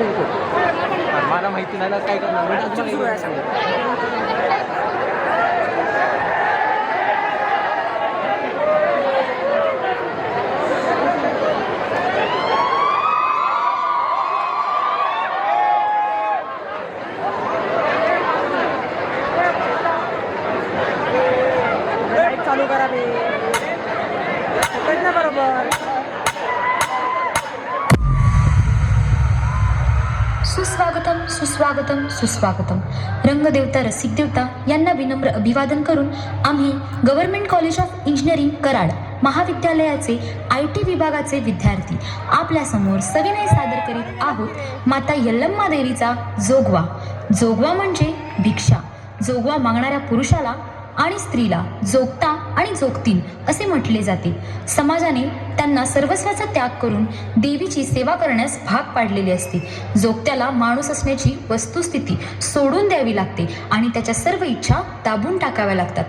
मला माहिती नाही काय करणार चालू करा बे ना बरोबर. सुस्वागतम सुस्वागतम सुस्वागतम. रंगदेवता रसिक देवता यांना विनम्र अभिवादन करून आम्ही government college of engineering Karad महाविद्यालयाचे IT विभागाचे विद्यार्थी आपल्यासमोर सविनय सादर करीत आहोत माता यल्लम्मा देवीचा जोगवा. जोगवा म्हणजे भिक्षा. जोगवा मागणाऱ्या पुरुषाला आणि स्त्रीला जोगता आणि जोगतीन असे म्हटले जाते. समाजाने त्यांना सर्वस्वाचा त्याग करून देवीची सेवा करण्यास भाग पाडलेले असते. जोगत्याला माणूस असण्याची वस्तुस्थिती सोडून द्यावी लागते आणि त्याच्या सर्व इच्छा दाबून टाकाव्या लागतात.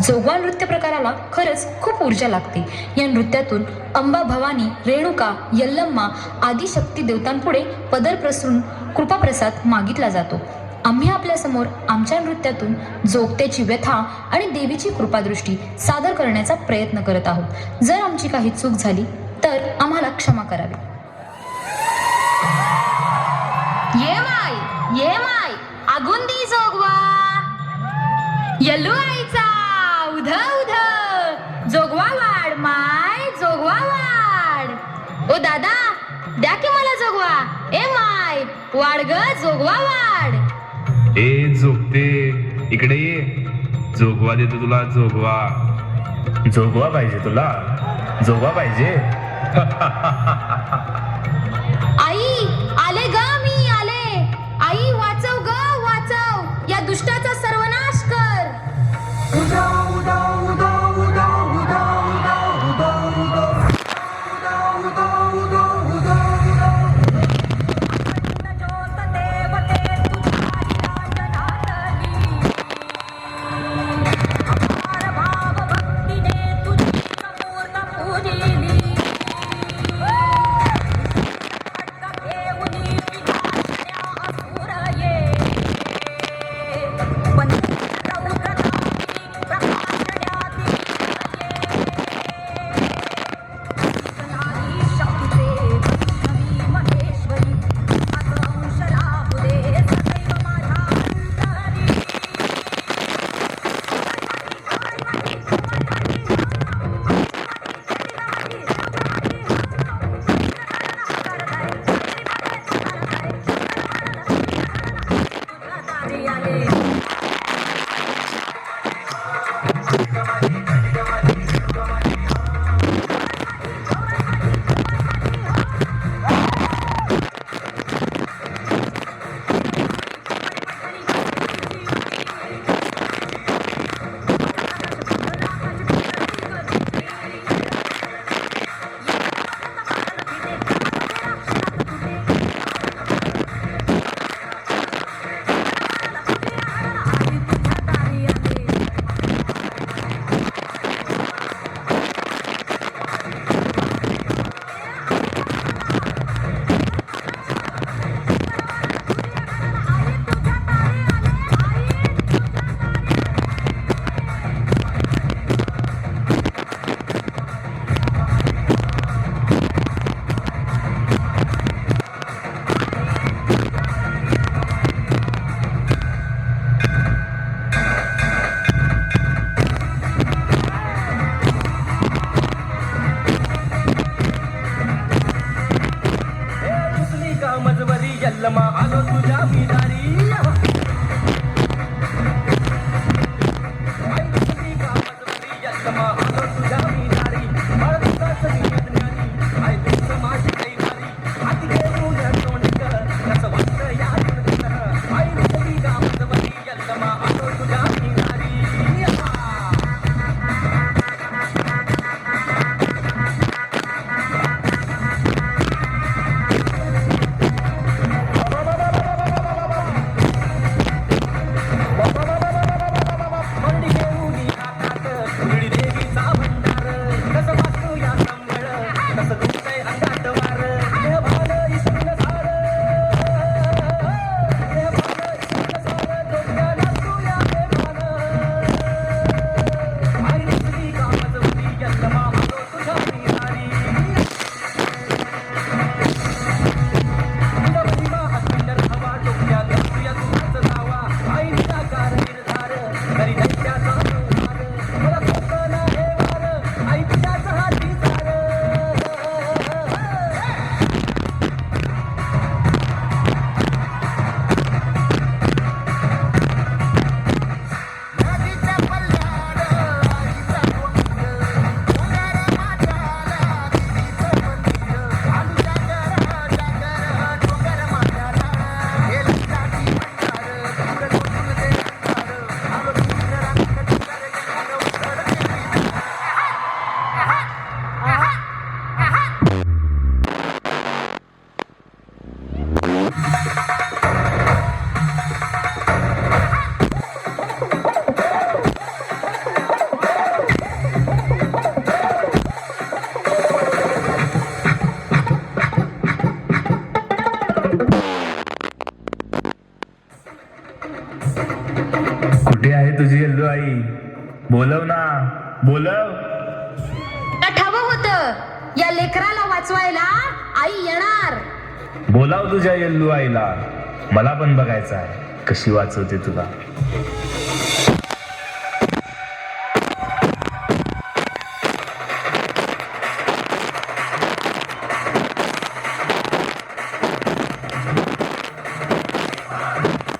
जोगवा नृत्य प्रकाराला खरंच खूप ऊर्जा लागते. या नृत्यातून अंबा भवानी, रेणुका, यल्लम्मा आदी शक्ती देवतांपुढे पदर प्रसरून कृपाप्रसाद मागितला जातो. आम्ही आपल्यासमोर आमच्या नृत्यातून जोगत्याची व्यथा आणि देवीची कृपादृष्टी सादर करण्याचा प्रयत्न करत आहोत. जर आमची काही चूक झाली तर आम्हाला क्षमा करावी. ये माय आगुंदी जोगवा यल्लू आईचा उध उध जोगवा वाढ माय जोगवा वाढ. ओ दादा द्या की मला जोगवा. ए माय वाढ ग जोगवा वाढ. ए जोगते इकडे ये. जोगवा देतो तुला जोगवा. जोगवा पाहिजे तुला. जोगवा पाहिजे. आई आले ग मी आले. आई वाचव ग वाचव. या दुष्टाचा सर्वनाश कर. उदा उदा उदा उदा उदा उदा उदा उदा उदा उदा उदा यल्लमा आलो तुझ्या मी दारी. यल्लमा आलो तुझ्या मी दारी. तुझाच मी ज्ञानी आई तुझं माझी काही भारी. हाती घेऊन तोंड कसं वाटतं या आई तुझी गामजवरी. यल्लमा आलो तुझ्या मी दारी. देवीचा बोलव ना, बोलव. ठावं होतं, या लेकराला वाचवायला आई येणार. बोलाव तुझ्या येल्लू आईला, मला पण बघायचं आहे कशी वाचवते तुला.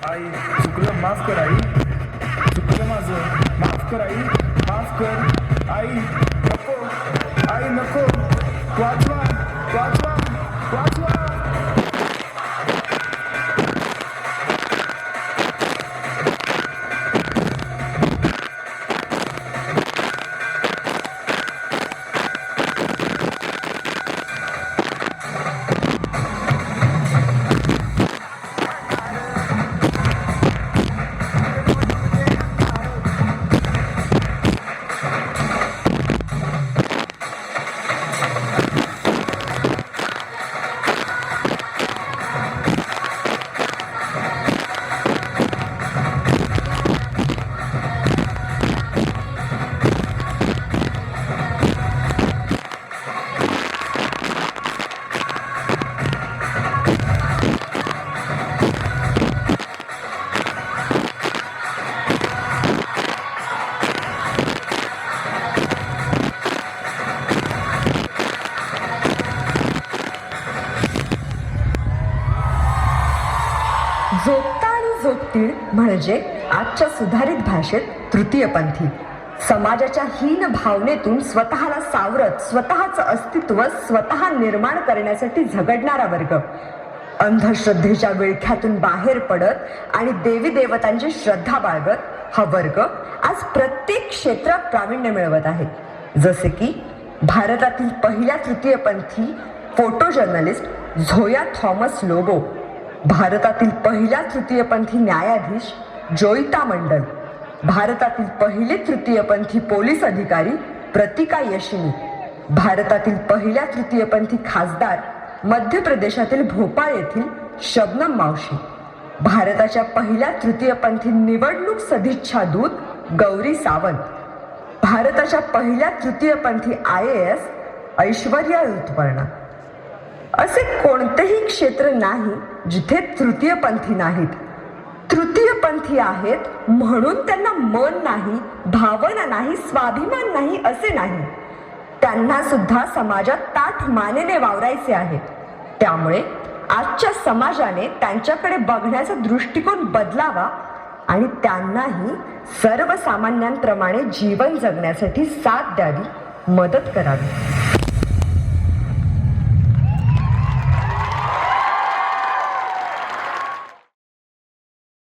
आई चुकलं, माफ कर आई, चुकलं माझं, माफ कर आई, माफ कर आई. नको आई, नको, वाचवा, वाचवा, वाचवा. जोगता आणि जोगतीड म्हणजे आजच्या सुधारित भाषेत तृतीयपंथी. समाजाच्या हीन भावनेतून स्वतःला सावरत स्वतःचं अस्तित्व स्वतः निर्माण करण्यासाठी झगडणारा वर्ग. अंधश्रद्धेच्या विळख्यातून बाहेर पडत आणि देवी देवतांची श्रद्धा बाळगत हा वर्ग आज प्रत्येक क्षेत्रात प्रावीण्य मिळवत आहे. जसे की भारतातील पहिल्या तृतीयपंथी photo journalist Zoya Thomas Lobo, भारतातील पहिला तृतीयपंथी न्यायाधीश जोईता मंडल, भारतातील पहिले तृतीयपंथी पोलीस अधिकारी प्रतिका यशिनी, भारतातील पहिल्या तृतीयपंथी खासदार मध्य प्रदेशातील भोपाळ येथील शबनम मावशी, भारताच्या पहिल्या तृतीयपंथी निवडणूक सदिच्छा दूत गौरी सावंत, भारताच्या पहिल्या तृतीयपंथी IAS ऐश्वर्या ऋतुपर्णा. असे कोणतेही क्षेत्र नाही जिथे तृतीयपंथी नाहीत. तृतीयपंथी आहेत म्हणून त्यांना मन नाही, भावना नाही, स्वाभिमान नाही असे नाही. त्यांना सुद्धा समाजात ताठ मानेने वावरायचे आहे. त्यामुळे आजच्या समाजाने त्यांच्याकडे बघण्याचा दृष्टिकोन बदलावा आणि त्यांनाही सर्वसामान्यांप्रमाणे जीवन जगण्यासाठी साथ द्यावी, मदत करावी.